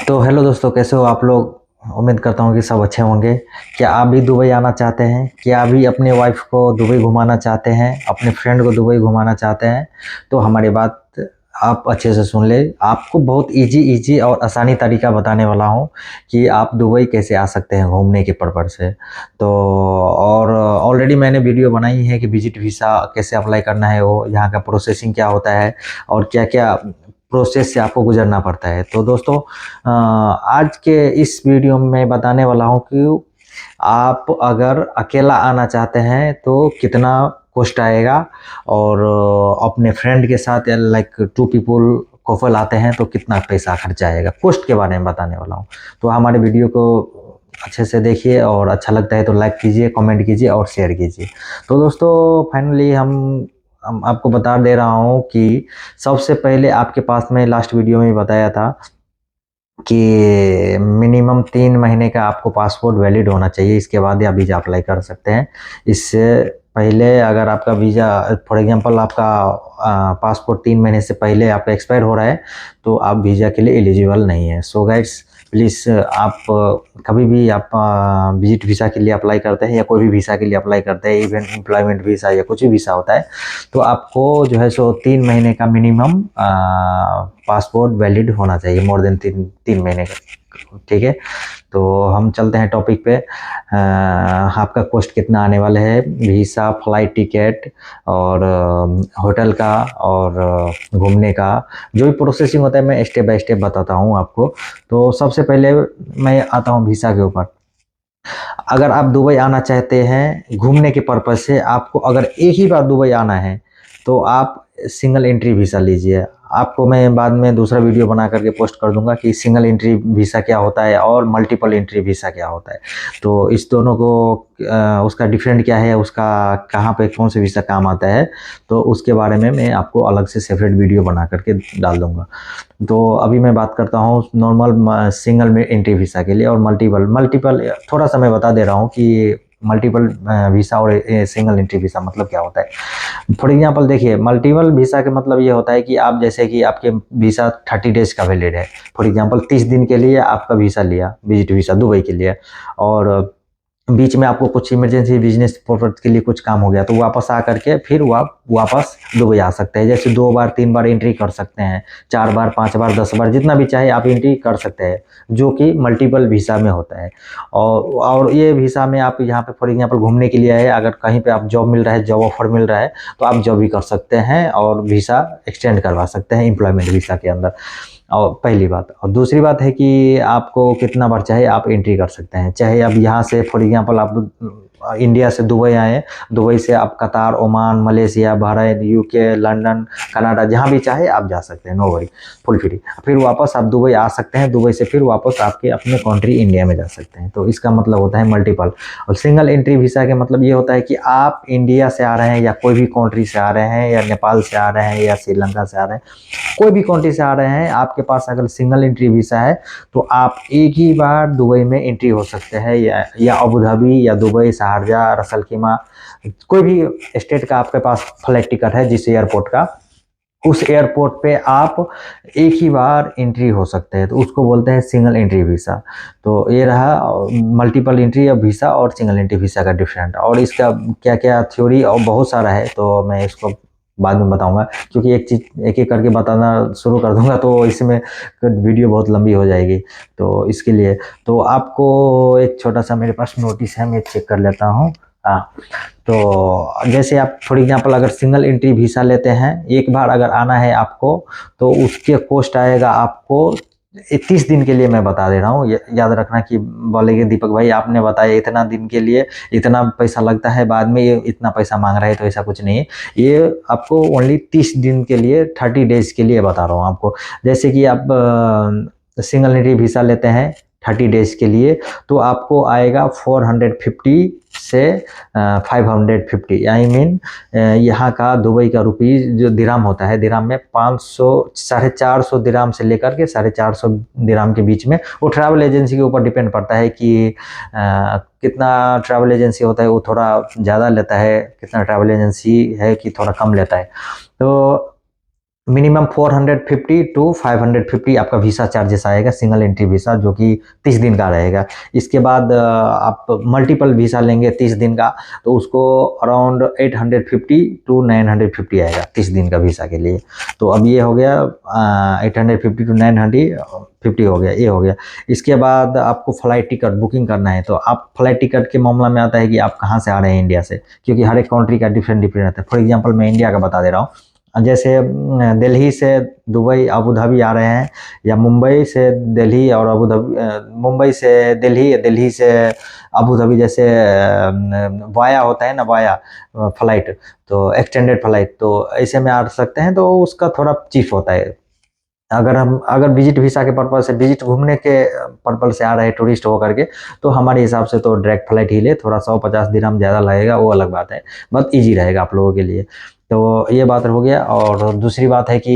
तो हेलो दोस्तों, कैसे हो आप लोग। उम्मीद करता हूँ कि सब अच्छे होंगे। क्या आप भी दुबई आना चाहते हैं? क्या अभी अपने वाइफ को दुबई घुमाना चाहते हैं, अपने फ्रेंड को दुबई घुमाना चाहते हैं? तो हमारी बात आप अच्छे से सुन ले। आपको बहुत इजी और आसानी तरीका बताने वाला हूँ कि आप दुबई कैसे आ सकते हैं घूमने के पर्पज़ से। तो और ऑलरेडी मैंने वीडियो बनाई है कि विजिट वीज़ा कैसे अप्लाई करना है, वो यहाँ का प्रोसेसिंग क्या होता है और क्या क्या प्रोसेस से आपको गुजरना पड़ता है। तो दोस्तों, आज के इस वीडियो में मैं बताने वाला हूँ कि आप अगर अकेला आना चाहते हैं तो कितना कॉस्ट आएगा, और अपने फ्रेंड के साथ लाइक 2 पीपल कपल आते हैं तो कितना पैसा खर्च आएगा, कॉस्ट के बारे में बताने वाला हूँ। तो हमारे वीडियो को अच्छे से देखिए और अच्छा लगता है तो लाइक कीजिए, कमेंट कीजिए और शेयर कीजिए। तो दोस्तों, फाइनली हम आपको बता दे रहा हूँ कि सबसे पहले आपके पास में लास्ट वीडियो में बताया था कि मिनिमम 3 महीने का आपको पासपोर्ट वैलिड होना चाहिए, इसके बाद ही आप वीज़ा अप्लाई कर सकते हैं। इससे पहले अगर आपका वीज़ा फॉर एग्जांपल आपका पासपोर्ट 3 महीने से पहले आपका एक्सपायर हो रहा है तो आप वीज़ा के लिए एलिजिबल नहीं है। सो गाइड्स, प्लीज़ आप कभी भी आप विजिट वीज़ा के लिए अप्लाई करते हैं या कोई भी वीज़ा के लिए अप्लाई करते हैं, इवन एम्प्लॉयमेंट वीज़ा या कुछ भी वीज़ा होता है, तो आपको जो है सो 3 महीने का मिनिमम पासपोर्ट वैलिड होना चाहिए, मोर देन 3 महीने का। ठीक है, तो हम चलते हैं टॉपिक पे। आपका कॉस्ट कितना आने वाला है, वीज़ा, फ्लाइट टिकट और होटल का और घूमने का जो भी प्रोसेसिंग होता है मैं स्टेप बाय स्टेप बताता हूँ आपको। तो सबसे पहले मैं आता हूँ वीज़ा के ऊपर। अगर आप दुबई आना चाहते हैं घूमने के पर्पज़ से, आपको अगर एक ही बार दुबई आना है तो आप सिंगल एंट्री वीज़ा लीजिए। आपको मैं बाद में दूसरा वीडियो बना करके पोस्ट कर दूंगा कि सिंगल एंट्री वीज़ा क्या होता है और मल्टीपल एंट्री वीज़ा क्या होता है। तो इस दोनों को उसका डिफरेंट क्या है, उसका कहाँ पे कौन से वीज़ा काम आता है, तो उसके बारे में मैं आपको अलग से सेपरेट वीडियो बना करके डाल दूंगा। तो अभी मैं बात करता हूँ नॉर्मल सिंगल में एंट्री वीज़ा के लिए, और मल्टीपल मल्टीपल थोड़ा सा मैं बता दे रहा हूँ कि मल्टीपल वीज़ा और सिंगल एंट्री वीज़ा मतलब क्या होता है। फॉर एग्जांपल देखिए, मल्टीपल वीज़ा का मतलब ये होता है कि आप जैसे कि आपके वीज़ा 30 डेज का वैलिड है, फॉर एग्जांपल 30 दिन के लिए आपका वीज़ा लिया, विजिट वीज़ा दुबई के लिए, और बीच में आपको कुछ इमरजेंसी बिजनेस पर्पज के लिए कुछ काम हो गया तो वापस आ करके फिर वापस दुबई आ सकते हैं। जैसे 2 बार 3 बार एंट्री कर सकते हैं, 4 बार 5 बार 10 बार जितना भी चाहे आप एंट्री कर सकते हैं, जो कि मल्टीपल वीज़ा में होता है। और ये वीज़ा में आप यहाँ पे फॉर एग्जांपल घूमने के लिए आए, अगर कहीं पे आप जॉब मिल रहा है, जॉब ऑफर मिल रहा है तो आप जॉब भी कर सकते हैं और वीज़ा एक्सटेंड करवा सकते हैं एम्प्लॉयमेंट वीज़ा के अंदर। और पहली बात, और दूसरी बात है कि आपको कितना बार चाहे आप एंट्री कर सकते हैं। चाहे अब यहाँ से फॉर एग्जांपल आप इंडिया से दुबई आए, दुबई से आप कतार, Oman, Malaysia, Bahrain, UK, London, Canada, जहाँ भी चाहे आप जा सकते हैं, नो वरी, फुल फ्री। फिर वापस आप दुबई आ सकते हैं, दुबई से फिर वापस आपके अपने कंट्री इंडिया में जा सकते हैं। तो इसका मतलब होता है मल्टीपल। और सिंगल एंट्री वीज़ा का मतलब ये होता है कि आप इंडिया से आ रहे हैं या कोई भी कंट्री से आ रहे हैं या नेपाल से आ रहे हैं या श्रीलंका से आ रहे हैं, कोई भी कंट्री से आ रहे हैं, आपके पास अगर सिंगल एंट्री वीज़ा है तो आप एक ही बार दुबई में एंट्री हो सकते हैं, या अबू धाबी या दुबई, शारजा, रसल खीमा, कोई भी स्टेट का आपके पास फ्लाइट टिकट है जिस एयरपोर्ट का, उस एयरपोर्ट पे आप एक ही बार एंट्री हो सकते हैं, तो उसको बोलते हैं सिंगल एंट्री वीज़ा। तो ये रहा मल्टीपल एंट्री वीज़ा और सिंगल एंट्री वीज़ा का डिफरेंट, और इसका क्या क्या थ्योरी और बहुत सारा है तो मैं इसको बाद में बताऊंगा, क्योंकि एक चीज़ एक एक करके बताना शुरू कर दूंगा तो इसमें वीडियो बहुत लंबी हो जाएगी। तो इसके लिए तो आपको एक छोटा सा मेरे पास नोटिस है, मैं चेक कर लेता हूँ। हाँ, तो जैसे आप फॉर एग्जांपल अगर सिंगल एंट्री वीज़ा लेते हैं, एक बार अगर आना है आपको, तो उसके कॉस्ट आएगा आपको 30 दिन के लिए। मैं बता दे रहा हूँ, याद रखना कि बोलेंगे दीपक भाई आपने बताया इतना दिन के लिए इतना पैसा लगता है, बाद में ये इतना पैसा मांग रहा है, तो ऐसा कुछ नहीं है। ये आपको ओनली 30 दिन के लिए, 30 डेज के लिए बता रहा हूँ आपको। जैसे कि आप सिंगल एंट्री वीज़ा लेते हैं 30 डेज के लिए, तो आपको आएगा 450 से 550, आई मीन यहाँ का दुबई का रुपीज़ जो दिराम होता है, दिराम में 500 450 दिराम से लेकर के 450 दिराम के बीच में, वो ट्रैवल एजेंसी के ऊपर डिपेंड पड़ता है कि कितना ट्रैवल एजेंसी होता है वो थोड़ा ज़्यादा लेता है, कितना ट्रैवल एजेंसी है कि थोड़ा कम लेता है। तो मिनिमम 450 टू 550 आपका वीसा चार्जेस आएगा, सिंगल एंट्री वीसा, जो कि 30 दिन का रहेगा। इसके बाद आप मल्टीपल वीसा लेंगे 30 दिन का, तो उसको अराउंड 850 टू 950 आएगा 30 दिन का वीसा के लिए। तो अब ये हो गया 850 टू 950 हो गया, ये हो गया। इसके बाद आपको फ्लाइट टिकट बुकिंग करना है, तो आप फ्लाइट टिकट के मामला में आता है कि आप कहाँ से आ रहे हैं इंडिया से, क्योंकि हर एक कंट्री का डिफरेंट डिफरेंट रहता है। फॉर एग्जाम्पल मैं इंडिया का बता दे रहा हूँ। जैसे दिल्ली से दुबई अबू धाबी आ रहे हैं, या मुंबई से दिल्ली और अबू धाबी, मुंबई से दिल्ली, दिल्ली से अबू धाबी, जैसे वाया होता है ना, वाया फ्लाइट, तो एक्सटेंडेड फ्लाइट, तो ऐसे में आ सकते हैं, तो उसका थोड़ा चीप होता है। अगर विजिट वीसा के पर्पज से, विजिट घूमने के पर्पज से आ रहे हैं टूरिस्ट होकर के, तो हमारे हिसाब से तो डायरेक्ट फ्लाइट ही ले, थोड़ा 150 दिरहम ज़्यादा लगेगा, वो अलग बात है, बहुत ईजी रहेगा आप लोगों के लिए। तो ये बात हो गया। और दूसरी बात है कि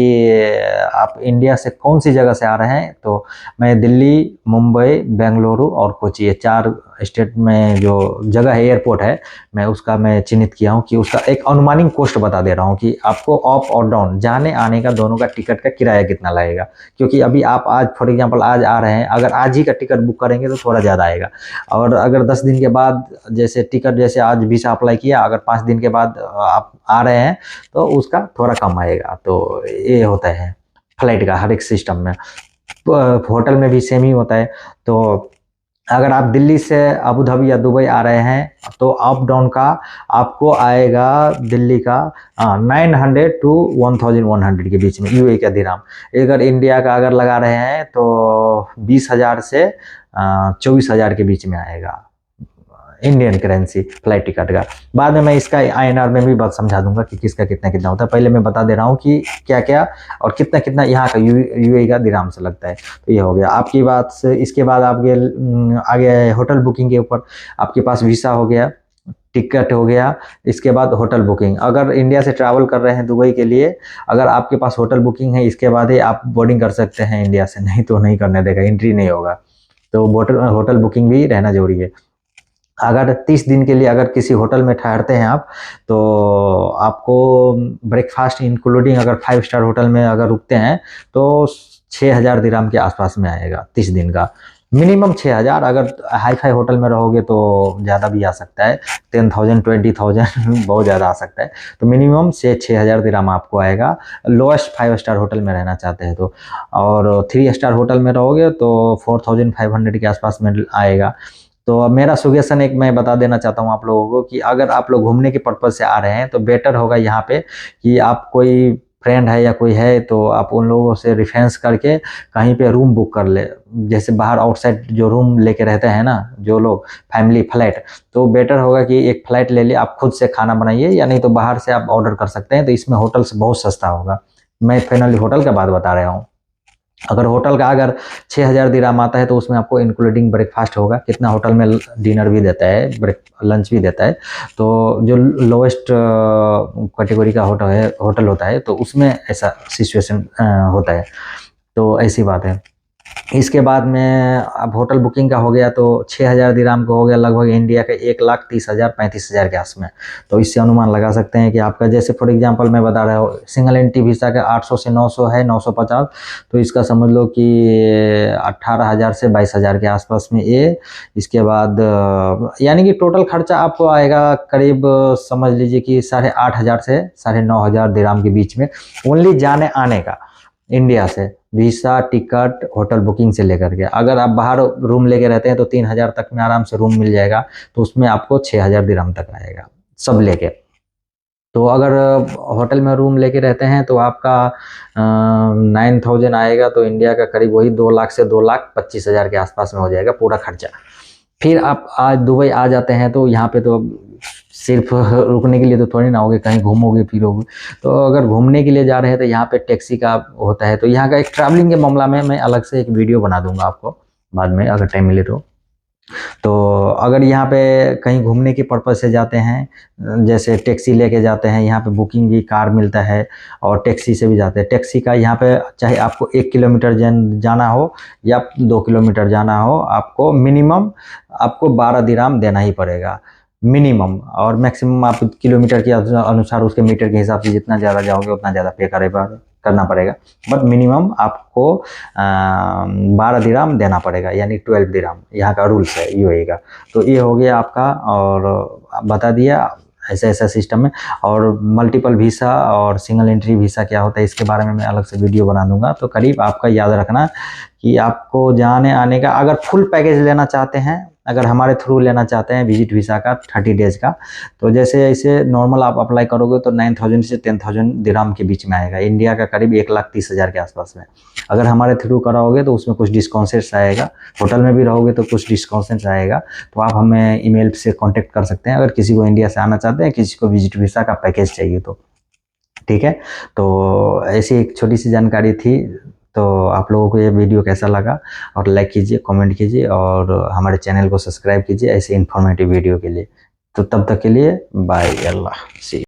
आप इंडिया से कौन सी जगह से आ रहे हैं, तो मैं दिल्ली, मुंबई, बेंगलुरु और कोची, ये 4 स्टेट में जो जगह है, एयरपोर्ट है, मैं चिन्हित किया हूँ कि उसका एक अनुमानिक कॉस्ट बता दे रहा हूँ कि आपको अप और डाउन, जाने आने का दोनों का टिकट का किराया कितना लगेगा। क्योंकि अभी आप आज फॉर एग्जांपल आज आ रहे हैं, अगर आज ही का टिकट बुक करेंगे तो थोड़ा ज़्यादा आएगा, और अगर 10 दिन के बाद, जैसे टिकट जैसे आज वीसा अप्लाई किया, अगर 5 दिन के बाद आप आ रहे हैं तो उसका थोड़ा कम आएगा। तो ये होता है फ्लाइट का हर एक सिस्टम में। होटल में भी सेम ही होता है। तो अगर आप दिल्ली से अबू धाबी या दुबई आ रहे हैं, तो अप डाउन का आपको आएगा दिल्ली का 900 टू 1100 के बीच में, यूए का दिरहम। अगर इंडिया का अगर लगा रहे हैं तो 20,000 से 24,000 के बीच में आएगा, इंडियन करेंसी फ्लाइट टिकट का। बाद में मैं इसका आईएनआर में भी बात समझा दूंगा कि किसका कितना कितना होता है। पहले मैं बता दे रहा हूँ कि क्या क्या और कितना कितना यहाँ का यूएई का दिरहम से लगता है। तो ये हो गया आपकी बात से। इसके बाद आपके आगे होटल बुकिंग के ऊपर, आपके पास वीसा हो गया, टिकट हो गया, इसके बाद होटल बुकिंग। अगर इंडिया से ट्रैवल कर रहे हैं दुबई के लिए, अगर आपके पास होटल बुकिंग है, इसके बाद ही आप बोर्डिंग कर सकते हैं इंडिया से, नहीं तो नहीं करने देगा, एंट्री नहीं होगा। तो होटल बुकिंग भी रहना जरूरी है। अगर 30 दिन के लिए अगर किसी होटल में ठहरते हैं आप, तो आपको ब्रेकफास्ट इंक्लूडिंग, अगर 5 स्टार होटल में अगर रुकते हैं, तो 6,000 दिरहम के आसपास में आएगा 30 दिन का, मिनिमम 6,000। अगर हाई फाई होटल में रहोगे तो ज़्यादा भी आ सकता है, 10,000 20,000 बहुत ज़्यादा आ सकता है। तो मिनिमम से 6,000 दिरहम आपको आएगा, लोएस्ट 5 स्टार होटल में रहना चाहते हैं तो। और 3 स्टार होटल में रहोगे तो 4,500 के आसपास में आएगा। तो अब मेरा सजेशन एक मैं बता देना चाहता हूँ आप लोगों को कि अगर आप लोग घूमने के पर्पज़ से आ रहे हैं, तो बेटर होगा यहाँ पे कि आप कोई फ्रेंड है या कोई है, तो आप उन लोगों से रेफरेंस करके कहीं पे रूम बुक कर ले। जैसे बाहर आउटसाइड जो रूम लेके रहते हैं ना जो लोग, फैमिली फ्लैट, तो बेटर होगा कि एक फ्लैट ले ले, आप खुद से खाना बनाइए, या नहीं तो बाहर से आप ऑर्डर कर सकते हैं। तो इसमें होटल से बहुत सस्ता होगा। मैं फाइनली होटल का बात बता रहा हूँ। अगर होटल का अगर 6,000 दिरहम आता है, तो उसमें आपको इंक्लूडिंग ब्रेकफास्ट होगा। कितना होटल में डिनर भी देता है, ब्रेक लंच भी देता है। तो जो लोएस्ट कैटेगरी का होटल होता है, तो उसमें ऐसा सिचुएशन होता है। तो ऐसी बात है। इसके बाद में अब होटल बुकिंग का हो गया, तो 6,000 दिरहम का हो गया, लगभग इंडिया के 1,30,000 35,000 के आस में। तो इससे अनुमान लगा सकते हैं कि आपका, जैसे फॉर एग्जांपल मैं बता रहा हूँ, सिंगल एंट्री वीसा का 800 से 900 है, 950। तो इसका समझ लो कि 18,000 से 22,000 के आसपास में ये। इसके बाद यानी कि टोटल खर्चा आपको आएगा करीब, समझ लीजिए कि 8,500 से 9,500 दिरहम के बीच में, ओनली जाने आने का, इंडिया से वीसा, टिकट, होटल बुकिंग से लेकर के। अगर आप बाहर रूम लेके रहते हैं तो 3,000 तक में आराम से रूम मिल जाएगा, तो उसमें आपको 6,000 दिरहम तक आएगा सब लेके। तो अगर होटल में रूम लेके रहते हैं तो आपका 9,000 आएगा, तो इंडिया का करीब वही 2 लाख से 2,25,000 के आसपास में हो जाएगा पूरा खर्चा। फिर आप आज दुबई आ जाते हैं, तो यहाँ पे तो सिर्फ रुकने के लिए तो थोड़ी ना होगे, कहीं घूमोगे फिरोगे। तो अगर घूमने के लिए जा रहे हैं तो यहाँ पे टैक्सी का होता है। तो यहाँ का एक ट्रैवलिंग के मामला में मैं अलग से एक वीडियो बना दूंगा आपको बाद में, अगर टाइम मिले तो। तो अगर यहाँ पे कहीं घूमने के पर्पज़ से जाते हैं, जैसे टैक्सी लेके जाते हैं, यहाँ पे बुकिंग भी कार मिलता है, और टैक्सी से भी जाते हैं। टैक्सी का यहाँ पे चाहे आपको 1 किलोमीटर जाना हो या 2 किलोमीटर जाना हो, आपको मिनिमम आपको 12 दिरहम देना ही पड़ेगा मिनिमम। और मैक्सिमम आप किलोमीटर के अनुसार, उसके मीटर के हिसाब से जितना ज़्यादा जाओगे उतना ज़्यादा पे करना पड़ेगा, बट मिनिमम आपको 12 दिरहम देना पड़ेगा, यानी 12 दिरहम यहाँ का रूल्स है यूएई का। तो ये हो गया आपका, और बता दिया ऐसा ऐसा सिस्टम है। और मल्टीपल वीसा और सिंगल एंट्री वीसा क्या होता है, इसके बारे में मैं अलग से वीडियो बना दूंगा। तो करीब आपका याद रखना कि आपको जाने आने का, अगर फुल पैकेज लेना चाहते हैं, अगर हमारे थ्रू लेना चाहते हैं विजिट वीसा का 30 डेज का, तो जैसे ऐसे नॉर्मल आप अप्लाई करोगे तो 9,000 से 10,000 दिरहम के बीच में आएगा, इंडिया का करीब 1,30,000 के आसपास में। अगर हमारे थ्रू कराओगे तो उसमें कुछ डिस्काउंट्स आएगा, होटल में भी रहोगे तो कुछ डिस्काउंट्स आएगा। तो आप हमें ईमेल से कांटेक्ट कर सकते हैं अगर किसी को इंडिया से आना चाहते हैं, किसी को विजिट वीसा का पैकेज चाहिए तो, ठीक है। तो ऐसी एक छोटी सी जानकारी थी। तो आप लोगों को ये वीडियो कैसा लगा, और लाइक कीजिए, कमेंट कीजिए, और हमारे चैनल को सब्सक्राइब कीजिए ऐसे इन्फॉर्मेटिव वीडियो के लिए। तो तब तक के लिए बाय, अल्लाह सी।